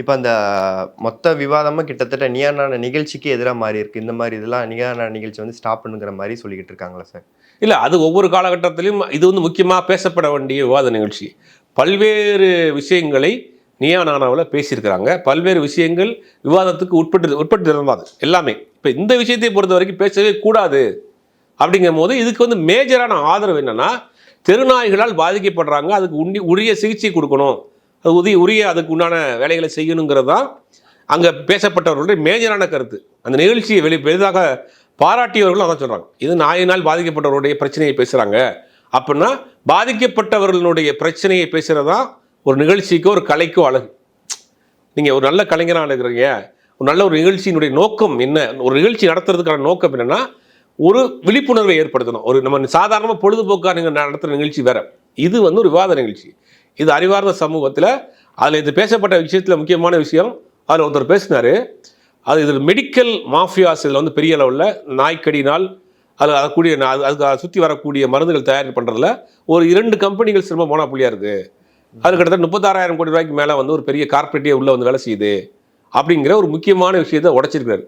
இப்ப அந்த மொத்த விவாதமா கிட்டத்தட்ட நீயா நானா நிகழ்ச்சிக்கு எதிரா மாறி இருக்கு. இந்த மாரி இதெல்லாம் நீயா நானா நிகழ்ச்சி வந்து ஸ்டாப் பண்ணுங்கிற மாரி சொல்லிக்கிட்டு இருக்காங்களா சார்? இல்ல அது ஒவ்வொரு காலகட்டத்திலும் இது வந்து முக்கியமா பேசப்பட வேண்டிய விவாத நிகழ்ச்சி. பல்வேறு விஷயங்களை நீயா நானாவுல பேசியிருக்கிறாங்க. பல்வேறு விஷயங்கள் விவாதத்துக்கு உட்பட்டு இருந்தாது எல்லாமே. இப்ப இந்த விஷயத்தை பொறுத்தவரைக்கும் பேசவே கூடாது அப்படிங்கும்போது இதுக்கு வந்து மேஜரான ஆதரவு என்னன்னா, தெருநாய்களால் பாதிக்கப்படுறாங்க. அதுக்கு உரிய சிகிச்சை குடுக்கணும். அது உரிய அதுக்கு உண்டான வேலைகளை செய்யணுங்கிறது தான் அங்க பேசப்பட்டவர்களுடைய மேஜரான கருத்து. அந்த நிகழ்ச்சியை பெரிதாக பாராட்டியவர்களும் அதான் சொல்றாங்க. இது நாயினால் பாதிக்கப்பட்டவருடைய பிரச்சனையை பேசுறாங்க. அப்படின்னா பாதிக்கப்பட்டவர்களுடைய பிரச்சனையை பேசுறதா ஒரு நிகழ்ச்சிக்கோ ஒரு கலைக்கோ அழகு. நீங்க ஒரு நல்ல கலைஞராக இருக்கிறீங்க, ஒரு நல்ல ஒரு நிகழ்ச்சியினுடைய நோக்கம் என்ன, ஒரு நிகழ்ச்சி நடத்துறதுக்கான நோக்கம் என்னன்னா ஒரு விழிப்புணர்வை ஏற்படுத்தணும். ஒரு நம்ம சாதாரணமாக பொழுதுபோக்காக நீங்கள் நடத்துகிற நிகழ்ச்சி வேற, இது வந்து ஒரு விவாத நிகழ்ச்சி. இது அறிவார்ந்த சமூகத்தில் அதில் இது பேசப்பட்ட விஷயத்தில் முக்கியமான விஷயம், அதில் ஒருத்தர் பேசினார், அது இதில் மெடிக்கல் மாஃபியாஸ் இதில் வந்து பெரிய அளவில் நாய்க்கடினால் அதில் அதற்கூடிய அதுக்கு சுற்றி வரக்கூடிய மருந்துகள் தயார் பண்ணுறதுல ஒரு 2 கம்பெனிகள் சிறப்பாக மோனோபொலியாக இருக்குது. அது கிட்டத்தட்ட 36,000 கோடி ரூபாய்க்கு மேலே வந்து ஒரு பெரிய கார்பரேட்டே உள்ளே வந்து வேலை செய்யுது அப்படிங்கிற ஒரு முக்கியமான விஷயத்தை உடைச்சிருக்காரு.